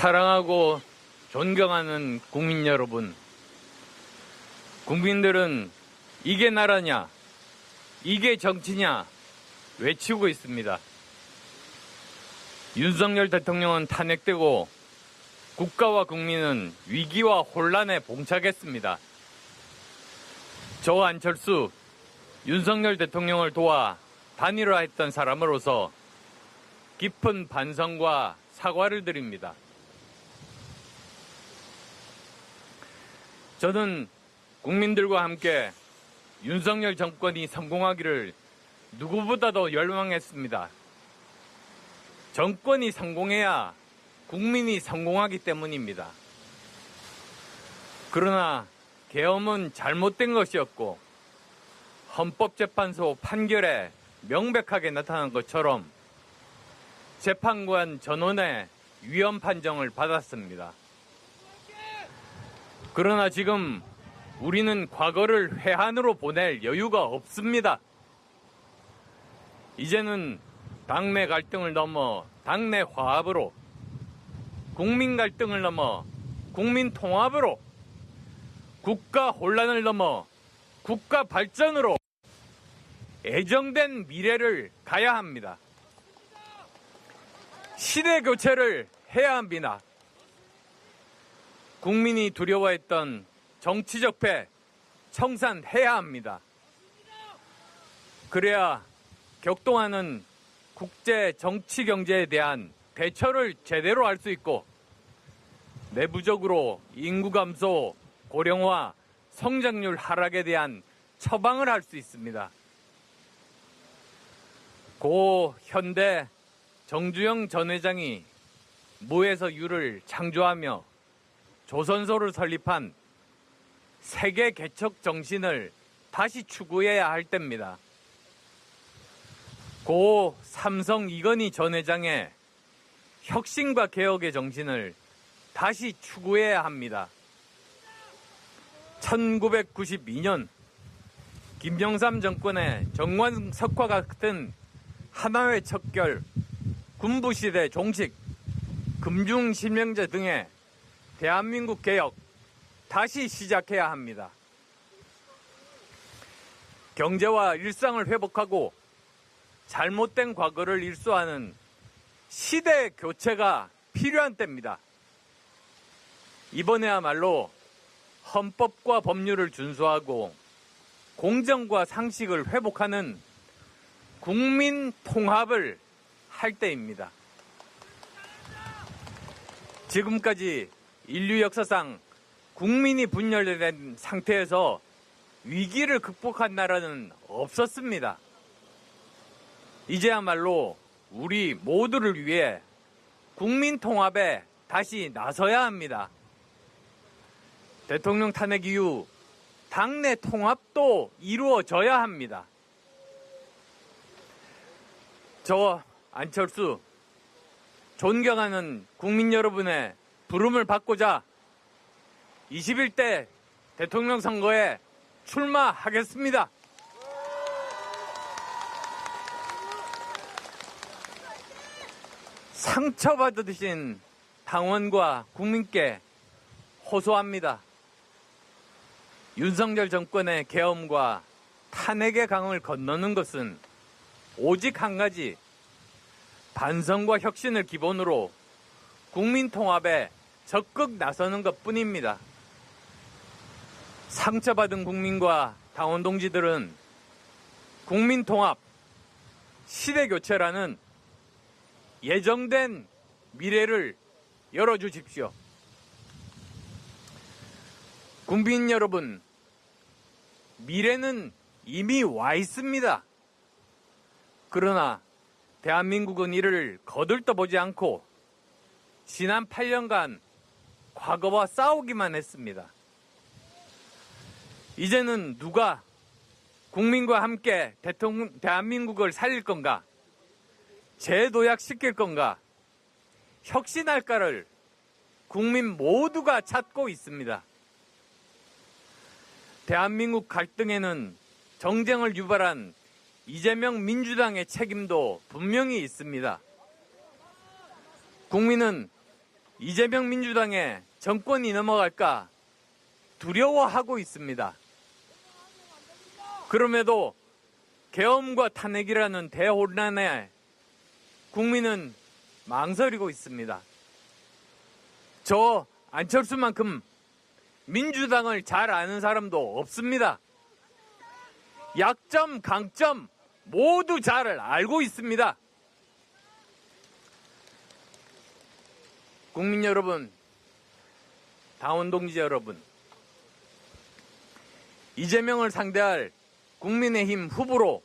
사랑하고 존경하는 국민 여러분, 국민들은 이게 나라냐, 이게 정치냐 외치고 있습니다. 윤석열 대통령은 탄핵되고 국가와 국민은 위기와 혼란에 봉착했습니다. 저 안철수, 윤석열 대통령을 도와 단일화했던 사람으로서 깊은 반성과 사과를 드립니다. 저는 국민들과 함께 윤석열 정권이 성공하기를 누구보다도 열망했습니다. 정권이 성공해야 국민이 성공하기 때문입니다. 그러나 계엄은 잘못된 것이었고 헌법재판소 판결에 명백하게 나타난 것처럼 재판관 전원의 위헌 판정을 받았습니다. 그러나 지금 우리는 과거를 회한으로 보낼 여유가 없습니다. 이제는 당내 갈등을 넘어 당내 화합으로, 국민 갈등을 넘어 국민 통합으로, 국가 혼란을 넘어 국가 발전으로 애정된 미래를 가야 합니다. 시대 교체를 해야 합니다. 국민이 두려워했던 정치적 패 청산해야 합니다. 그래야 격동하는 국제 정치 경제에 대한 대처를 제대로 할 수 있고 내부적으로 인구 감소, 고령화, 성장률 하락에 대한 처방을 할 수 있습니다. 고 현대 정주영 전 회장이 무에서 유를 창조하며 조선소를 설립한 세계 개척 정신을 다시 추구해야 할 때입니다. 고 삼성 이건희 전 회장의 혁신과 개혁의 정신을 다시 추구해야 합니다. 1992년 김영삼 정권의 정관석화 같은 하나회 척결, 군부시대 종식, 금중실명제 등의 대한민국 개혁 다시 시작해야 합니다. 경제와 일상을 회복하고 잘못된 과거를 일소하는 시대 교체가 필요한 때입니다. 이번에야말로 헌법과 법률을 준수하고 공정과 상식을 회복하는 국민 통합을 할 때입니다. 지금까지 인류 역사상 국민이 분열된 상태에서 위기를 극복한 나라는 없었습니다. 이제야말로 우리 모두를 위해 국민 통합에 다시 나서야 합니다. 대통령 탄핵 이후 당내 통합도 이루어져야 합니다. 저 안철수, 존경하는 국민 여러분의 부름을 받고자 21대 대통령 선거에 출마하겠습니다. 상처받으신 당원과 국민께 호소합니다. 윤석열 정권의 계엄과 탄핵의 강을 건너는 것은 오직 한 가지, 반성과 혁신을 기본으로 국민 통합에 적극 나서는 것뿐입니다. 상처받은 국민과 당원 동지들은 국민 통합, 시대 교체라는 예정된 미래를 열어주십시오. 국민 여러분, 미래는 이미 와 있습니다. 그러나 대한민국은 이를 거들떠보지 않고 지난 8년간 과거와 싸우기만 했습니다. 이제는 누가 국민과 함께 대한민국을 살릴 건가? 재도약시킬 건가? 혁신할까를 국민 모두가 찾고 있습니다. 대한민국 갈등에는 정쟁을 유발한 이재명 민주당의 책임도 분명히 있습니다. 국민은 이재명 민주당의 정권이 넘어갈까 두려워하고 있습니다. 그럼에도 계엄과 탄핵이라는 대혼란에 국민은 망설이고 있습니다. 저 안철수만큼 민주당을 잘 아는 사람도 없습니다. 약점, 강점 모두 잘 알고 있습니다. 국민 여러분, 당원 동지 여러분, 이재명을 상대할 국민의힘 후보로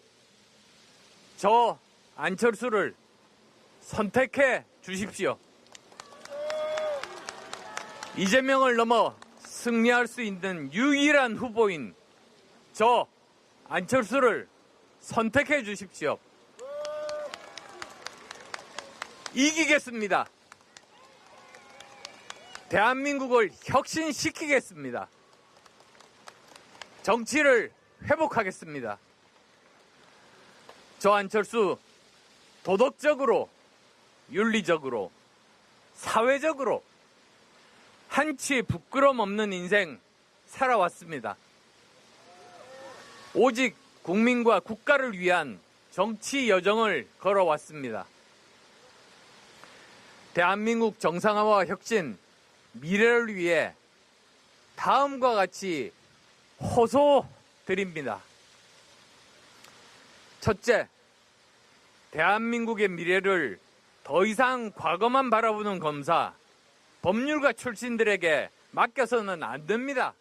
저 안철수를 선택해 주십시오. 이재명을 넘어 승리할 수 있는 유일한 후보인 저 안철수를 선택해 주십시오. 이기겠습니다. 대한민국을 혁신시키겠습니다. 정치를 회복하겠습니다. 저 안철수 도덕적으로, 윤리적으로, 사회적으로 한치 부끄럼 없는 인생 살아왔습니다. 오직 국민과 국가를 위한 정치 여정을 걸어왔습니다. 대한민국 정상화와 혁신, 미래를 위해 다음과 같이 호소드립니다. 첫째, 대한민국의 미래를 더 이상 과거만 바라보는 검사, 법률가 출신들에게 맡겨서는 안 됩니다.